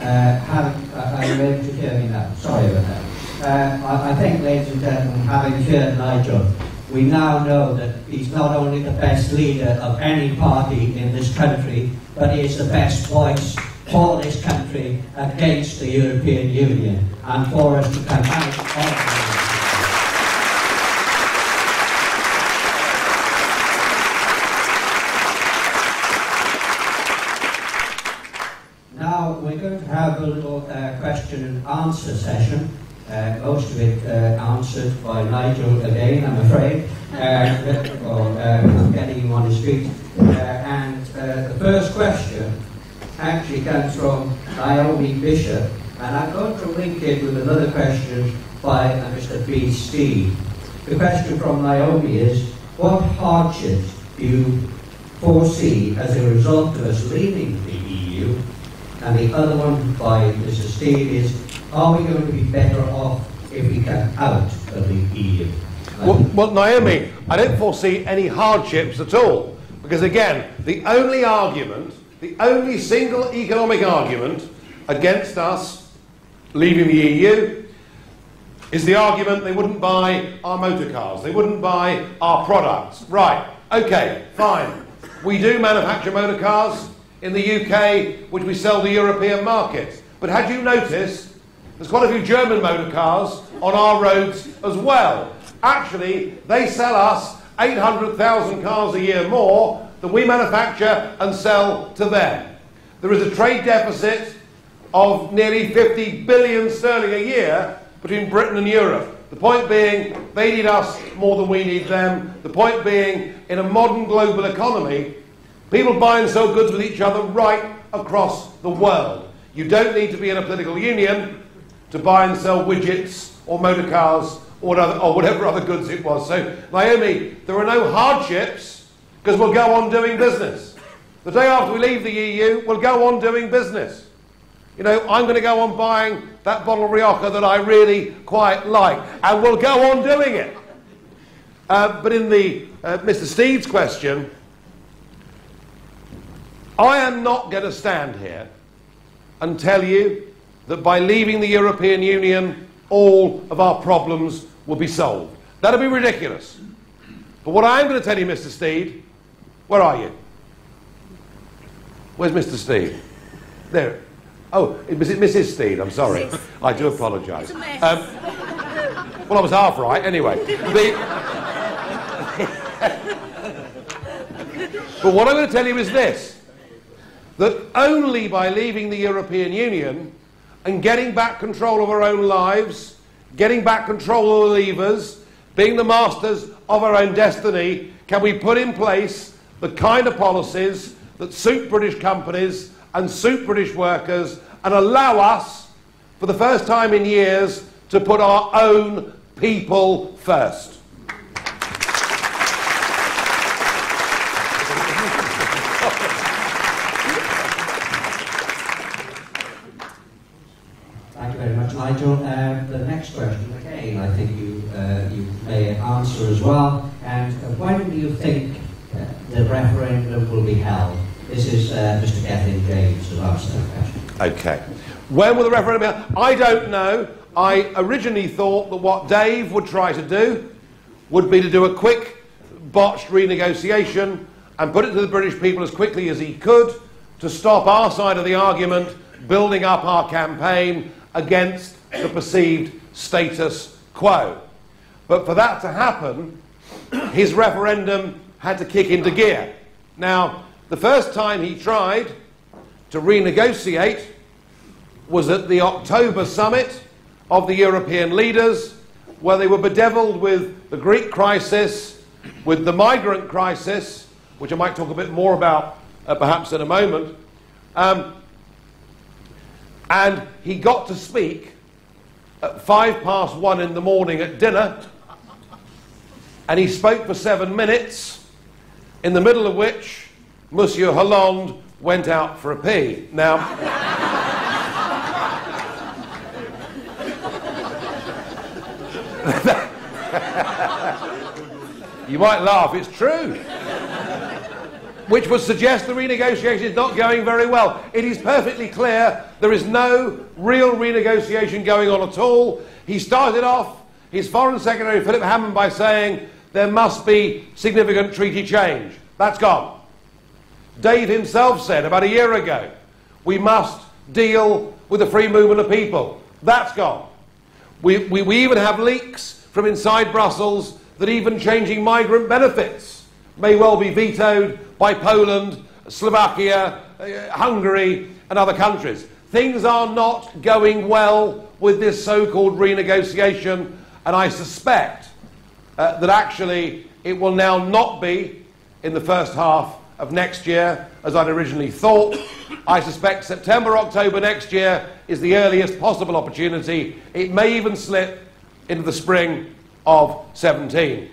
Are you able to hear me now? Sorry about that. I think, ladies and gentlemen, having heard Nigel, we now know that he's not only the best leader of any party in this country, but he is the best voice for this country against the European Union and for us to come out of it. Now we're going to have a little question and answer session. Most of it answered by Nigel again, I'm afraid. I'm getting him on his feet. And the first question actually comes from Naomi Bishop, and I'm going to link it with another question by Mr. B. Steed. The question from Naomi is, what hardships do you foresee as a result of us leaving the EU? And the other one by Mr. Steed is, are we going to be better off if we come out of the EU? Well, Naomi, I don't foresee any hardships at all. Because again, the only argument, the only single economic argument against us leaving the EU is the argument they wouldn't buy our motor cars, they wouldn't buy our products. Right, okay, fine. We do manufacture motor cars in the UK, which we sell to European markets. But had you noticed, there's quite a few German motor cars on our roads as well. Actually, they sell us 800,000 cars a year more than we manufacture and sell to them. There is a trade deficit of nearly 50 billion sterling a year between Britain and Europe. The point being, they need us more than we need them. The point being, in a modern global economy, people buy and sell goods with each other right across the world. You don't need to be in a political union to buy and sell widgets or motor cars or whatever other goods it was. So, Naomi, there are no hardships because we'll go on doing business. The day after we leave the EU, we'll go on doing business. You know, I'm going to go on buying that bottle of Rioja that I really quite like, and we'll go on doing it. But in the Mr. Steed's question, I am not going to stand here and tell you that by leaving the European Union, all of our problems will be solved. That would be ridiculous. But what I am going to tell you, Mr. Steed, where are you? Where's Mr. Steed? There. Oh, is it Mrs. Steed? I'm sorry. I do apologise. Well, I was half right, anyway. But what I'm going to tell you is this, that only by leaving the European Union and getting back control of our own lives, getting back control of the levers, being the masters of our own destiny, can we put in place the kind of policies that suit British companies and suit British workers and allow us, for the first time in years, to put our own people first. Thank you very much, Nigel. The next question, again, I think you may answer as well. And when do you think the referendum will be held? This is Mr. Gethin James who asked that question. Okay. When will the referendum be held? I don't know. I originally thought that what Dave would try to do would be to do a quick, botched renegotiation and put it to the British people as quickly as he could to stop our side of the argument building up our campaign against the perceived status quo. But for that to happen, his referendum had to kick into gear. Now, the first time he tried to renegotiate was at the October summit of the European leaders, where they were bedevilled with the Greek crisis, with the migrant crisis, which I might talk a bit more about perhaps in a moment. And he got to speak at 1:05 in the morning at dinner, and he spoke for 7 minutes, in the middle of which Monsieur Hollande went out for a pee. Now, you might laugh, it's true. which would suggest the renegotiation is not going very well. It is perfectly clear there is no real renegotiation going on at all. He started off his Foreign Secretary, Philip Hammond, by saying there must be significant treaty change. That's gone. Dave himself said about a year ago, we must deal with the free movement of people. That's gone. We even have leaks from inside Brussels that even changing migrant benefits may well be vetoed by Poland, Slovakia, Hungary and other countries. Things are not going well with this so-called renegotiation, and I suspect that actually it will now not be in the first half of next year, as I'd originally thought. I suspect September, October next year is the earliest possible opportunity. It may even slip into the spring of 17.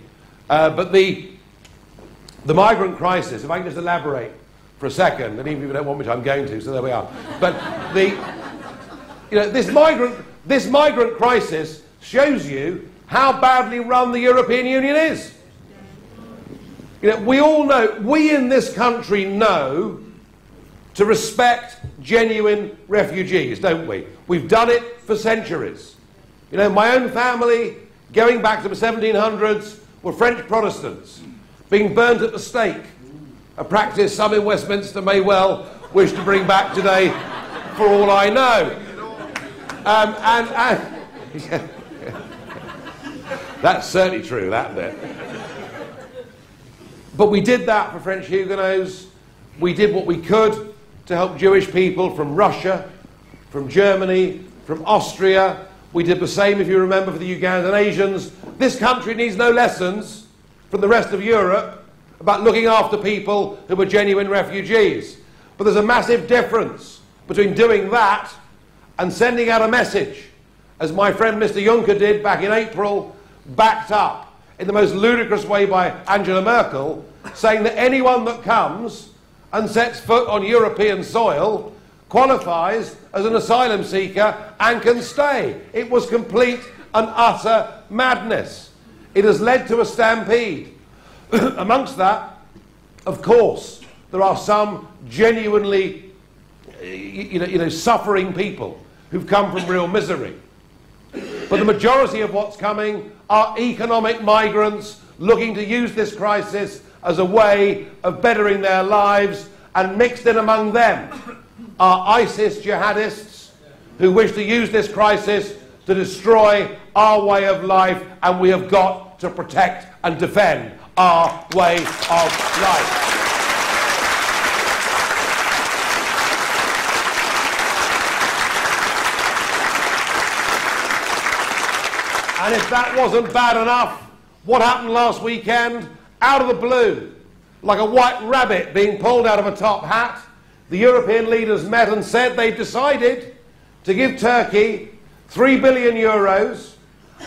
But the migrant crisis, if I can just elaborate for a second, and even if you don't want me to, I'm going to, so there we are. But this migrant crisis shows you how badly run the European Union is. We all know, we in this country know to respect genuine refugees, don't we? We've done it for centuries. My own family, going back to the 1700s, were French Protestants, being burnt at the stake, a practice some in Westminster may well wish to bring back today, for all I know. That's certainly true, that bit. But we did that for French Huguenots. We did what we could to help Jewish people from Russia, from Germany, from Austria. We did the same, if you remember, for the Ugandan Asians. This country needs no lessons from the rest of Europe about looking after people who are genuine refugees. But there's a massive difference between doing that and sending out a message, as my friend Mr. Juncker did back in April, backed up in the most ludicrous way by Angela Merkel, saying that anyone that comes and sets foot on European soil qualifies as an asylum seeker and can stay. It was complete and utter madness. It has led to a stampede. Amongst that, of course, there are some genuinely suffering people who've come from real misery. But the majority of what's coming are economic migrants looking to use this crisis as a way of bettering their lives, and mixed in among them are ISIS jihadists who wish to use this crisis to destroy our way of life, and we have got to protect and defend our way of life. And if that wasn't bad enough, what happened last weekend? Out of the blue, like a white rabbit being pulled out of a top hat, the European leaders met and said they've decided to give Turkey 3 billion euros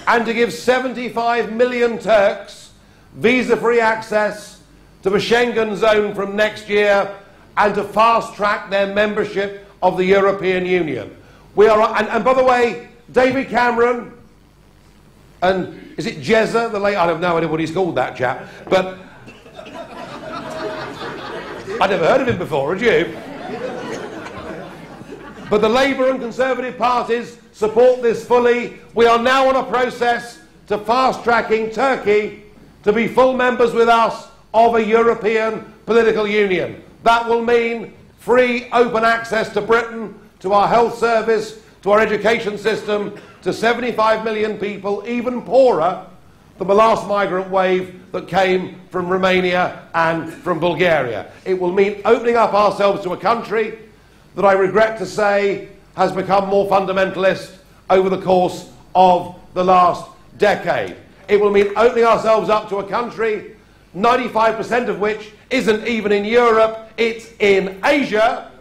and to give 75 million Turks visa-free access to the Schengen zone from next year, and to fast-track their membership of the European Union. We are, and by the way, David Cameron, and is it Jezza, the late, I have no idea what he's called, that chap, but I'd never heard of him before, had you? But the Labour and Conservative parties support this fully. We are now on a process to fast-tracking Turkey to be full members with us of a European political union. That will mean free, open access to Britain, to our health service, to our education system, to 75 million people, even poorer than the last migrant wave that came from Romania and from Bulgaria. It will mean opening up ourselves to a country that I regret to say has become more fundamentalist over the course of the last decade. It will mean opening ourselves up to a country, 95% of which isn't even in Europe, it's in Asia,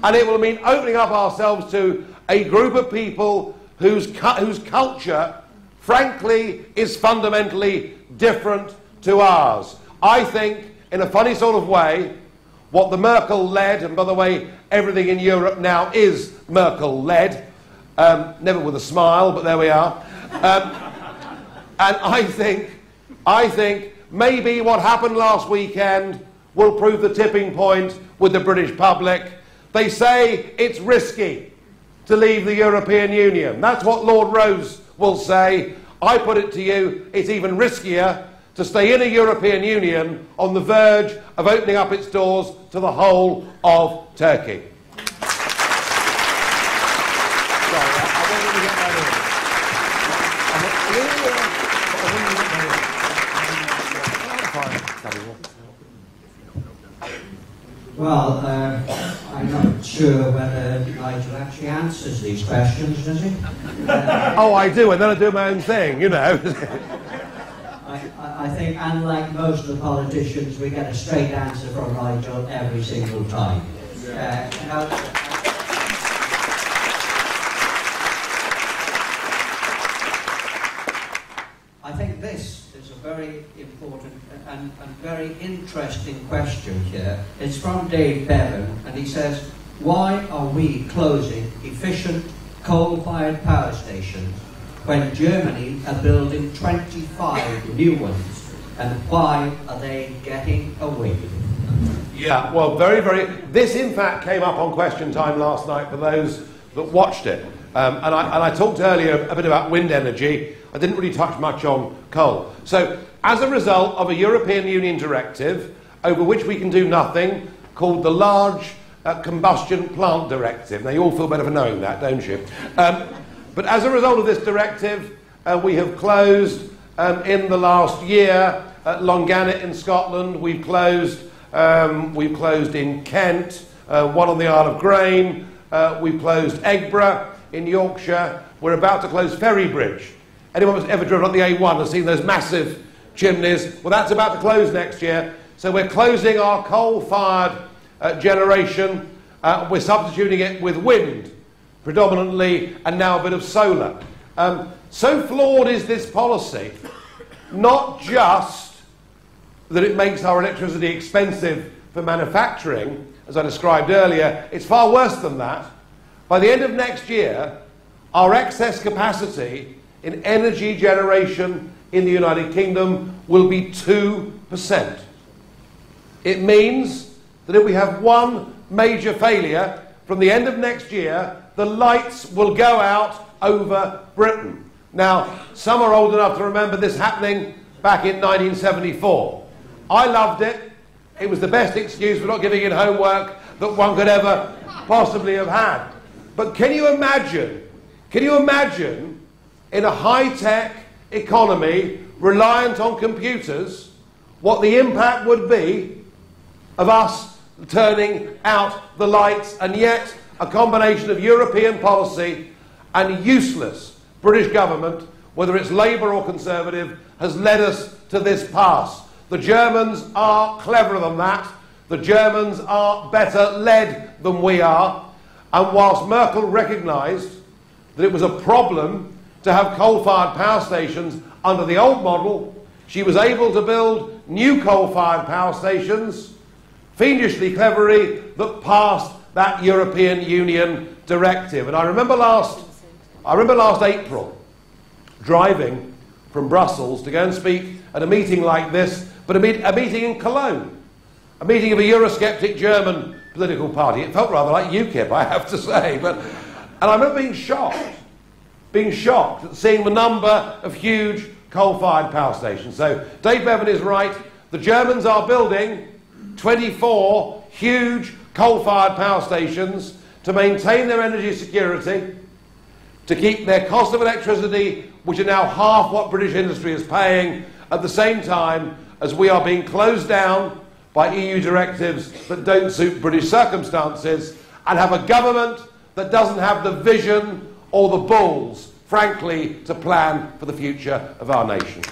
and it will mean opening up ourselves to a group of people whose culture, frankly, is fundamentally different to ours. I think, in a funny sort of way, what the Merkel-led, and by the way, everything in Europe now is Merkel-led, never with a smile, but there we are. And I think maybe what happened last weekend will prove the tipping point with the British public. They say it's risky to leave the European Union. That's what Lord Rose will say. I put it to you, it's even riskier to stay in a European Union on the verge of opening up its doors to the whole of Turkey. Well, I'm not sure whether Nigel actually answers these questions, does he? Oh, I do, and then I do my own thing, you know. I think, unlike most of the politicians, we get a straight answer from Nigel every single time. I think this is a very important and very interesting question here. It's from Dave Bevan, and he says, why are we closing efficient coal-fired power stations when Germany are building 25 new ones, and why are they getting away with it? Yeah, well, this in fact came up on Question Time last night for those that watched it. And I talked earlier a bit about wind energy. I didn't really touch much on coal. So, as a result of a European Union directive, over which we can do nothing, called the Large Combustion Plant Directive. Now, you all feel better for knowing that, don't you? But as a result of this directive, we have closed in the last year at Longannet in Scotland. We've closed in Kent, one on the Isle of Grain. We've closed Eggborough in Yorkshire. We're about to close Ferrybridge. Anyone who's ever driven up the A1 has seen those massive chimneys. Well, that's about to close next year. So we're closing our coal-fired generation. We're substituting it with wind, predominantly, and now a bit of solar. So flawed is this policy, not just that it makes our electricity expensive for manufacturing, as I described earlier, it's far worse than that. By the end of next year, our excess capacity in energy generation in the United Kingdom will be 2%. It means that if we have one major failure, from the end of next year, the lights will go out over Britain. Now, some are old enough to remember this happening back in 1974. I loved it. It was the best excuse for not giving in homework that one could ever possibly have had. But can you imagine in a high-tech economy reliant on computers what the impact would be of us turning out the lights, and yet a combination of European policy and useless British government, whether it's Labour or Conservative, has led us to this pass. The Germans are cleverer than that. The Germans are better led than we are. And whilst Merkel recognised that it was a problem to have coal-fired power stations under the old model, she was able to build new coal-fired power stations, fiendishly cleverly, that passed that European Union directive. And I remember last April driving from Brussels to go and speak at a meeting like this, but a meeting in Cologne, a meeting of a Eurosceptic German political party. It felt rather like UKIP, I have to say. And I remember being shocked at seeing the number of huge coal-fired power stations. So Dave Bevan is right. The Germans are building 24 huge coal-fired power stations to maintain their energy security, to keep their cost of electricity, which are now half what British industry is paying, at the same time as we are being closed down by EU directives that don't suit British circumstances, and have a government that doesn't have the vision or the balls, frankly, to plan for the future of our nation.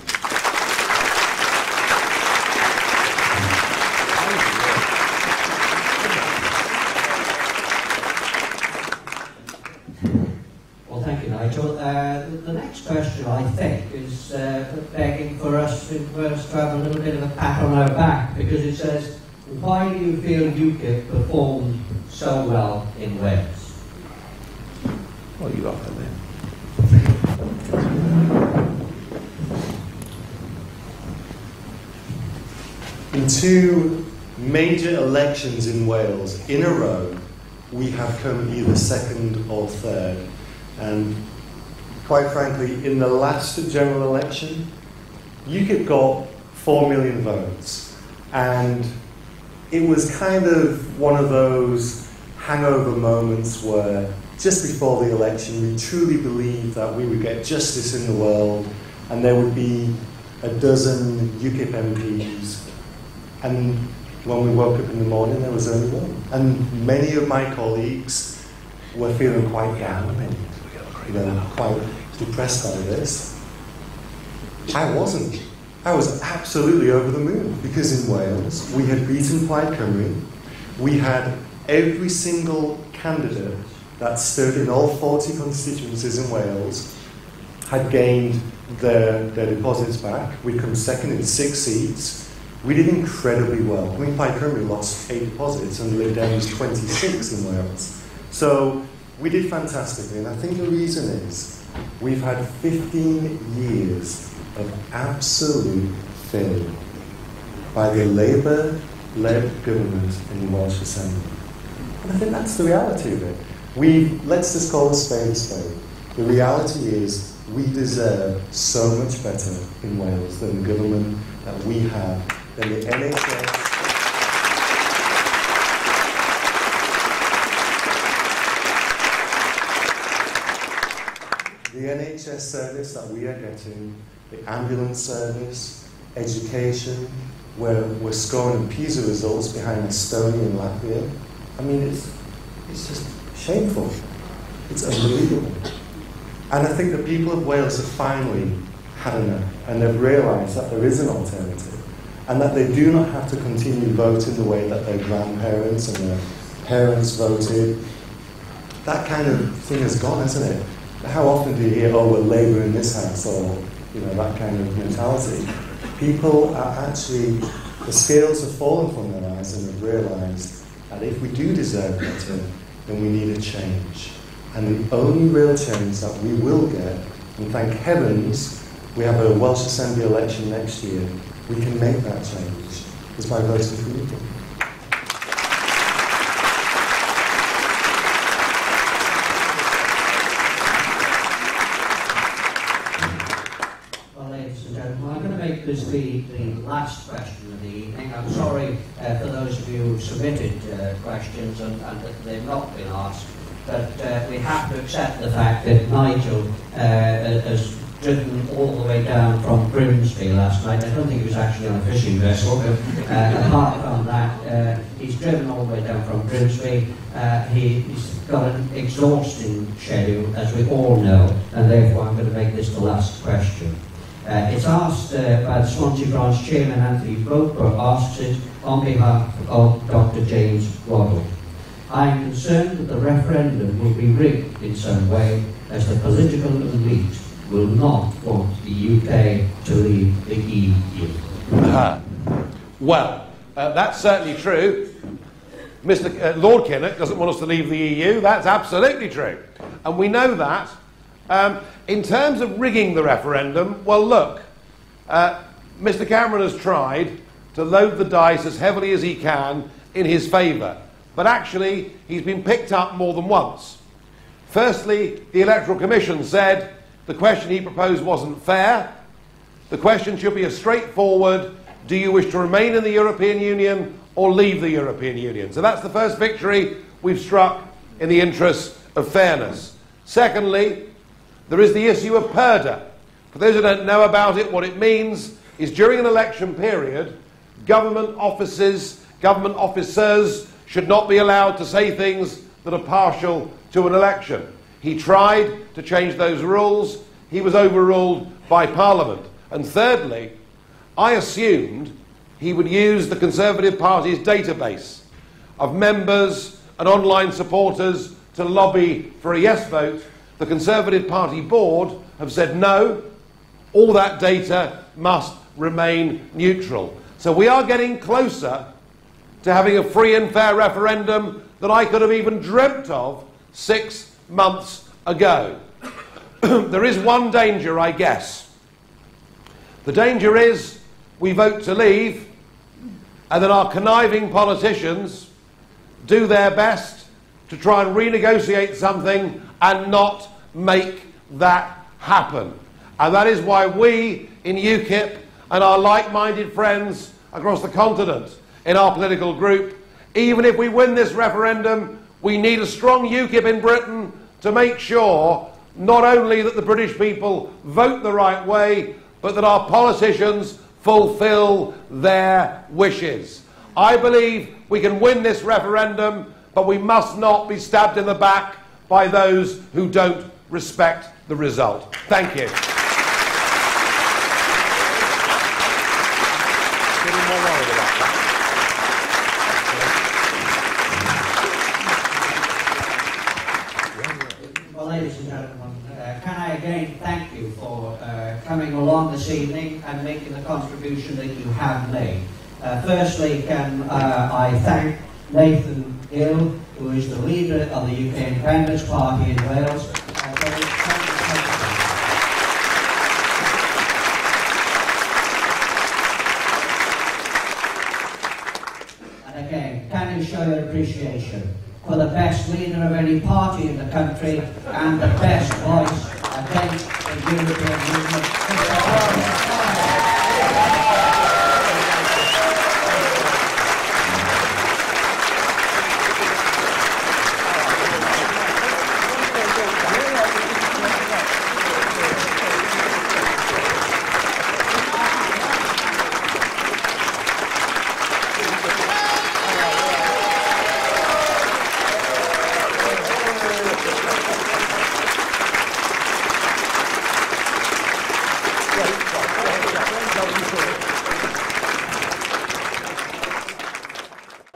Well, thank you, Nigel. The next question, I think, is begging for us to have a little bit of a pat on our back, because it says, why do you feel UKIP performed so well in Wales? Well, you are there. In two major elections in Wales in a row, we have come either second or third. And quite frankly, in the last general election, UKIP got 4 million votes. And it was kind of one of those hangover moments where just before the election, we truly believed that we would get justice in the world and there would be a dozen UKIP MPs. And when we woke up in the morning, there was only one. And many of my colleagues were feeling quite down and quite depressed by this. I wasn't. I was absolutely over the moon, because in Wales, we had beaten Plaid Cymru. We had every single candidate that stood in all 40 constituencies in Wales had gained their deposits back. We come second in 6 seats. We did incredibly well. I mean, Plaid Cymru lost 8 deposits and Lib Dems 26 in Wales. So we did fantastically, and I think the reason is we've had 15 years of absolute failure by the Labour-led government in the Welsh Assembly. And I think that's the reality of it. Let's just call a spade a spade. The reality is we deserve so much better in Wales than the government that we have, than the NHS. The NHS service that we are getting, the ambulance service, education, where we're scoring PISA results behind Estonia and Latvia. I mean, it's just shameful. It's unbelievable. And I think the people of Wales have finally had enough, and they've realised that there is an alternative, and that they do not have to continue voting the way that their grandparents and their parents voted. That kind of thing has gone, hasn't it? How often do you hear, oh, we're Labour in this house, or that kind of mentality? People are actually, the scales have fallen from their eyes and have realised that if we do deserve better, then we need a change. And the only real change that we will get, and thank heavens we have a Welsh Assembly election next year, we can make that change, is by voting for UKIP. This the last question of the evening. I'm sorry for those of you who submitted questions and that they've not been asked, but we have to accept the fact that Nigel has driven all the way down from Grimsby last night. I don't think he was actually on a fishing vessel, but apart from that, he's driven all the way down from Grimsby. He's got an exhausting schedule, as we all know, and therefore I'm going to make this the last question. It's asked by the Swansea branch chairman, Anthony Roper, asks it on behalf of Dr. James Waddle. I am concerned that the referendum will be rigged in some way, as the political elite will not want the UK to leave the EU. Well, that's certainly true. Mr. Lord Kinnock doesn't want us to leave the EU. That's absolutely true. And we know that. In terms of rigging the referendum, well, look, Mr. Cameron has tried to load the dice as heavily as he can in his favour, but actually he's been picked up more than once. Firstly, the Electoral Commission said the question he proposed wasn't fair. The question should be a straightforward, do you wish to remain in the European Union or leave the European Union? So that's the first victory we've struck in the interest of fairness. Secondly, there is the issue of purdah. For those who don't know about it, what it means is during an election period, government offices, government officers should not be allowed to say things that are partial to an election. He tried to change those rules. He was overruled by Parliament. And thirdly, I assumed he would use the Conservative Party's database of members and online supporters to lobby for a yes vote. The Conservative Party board have said no, all that data must remain neutral. So we are getting closer to having a free and fair referendum than I could have even dreamt of 6 months ago. There is one danger, I guess. The danger is we vote to leave, and that our conniving politicians do their best to try and renegotiate something and not make that happen. And that is why we in UKIP and our like-minded friends across the continent in our political group, even if we win this referendum, we need a strong UKIP in Britain to make sure not only that the British people vote the right way, but that our politicians fulfil their wishes. I believe we can win this referendum, but we must not be stabbed in the back by those who don't respect the result. Thank you. Well, ladies and gentlemen, can I again thank you for coming along this evening and making the contribution that you have made. Firstly, can I thank Nathan Gill, who is the leader of the UK Independence Party in Wales. And again, can you show your appreciation for the best leader of any party in the country and the best voice against the European movement?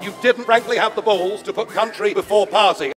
You didn't frankly have the balls to put country before party.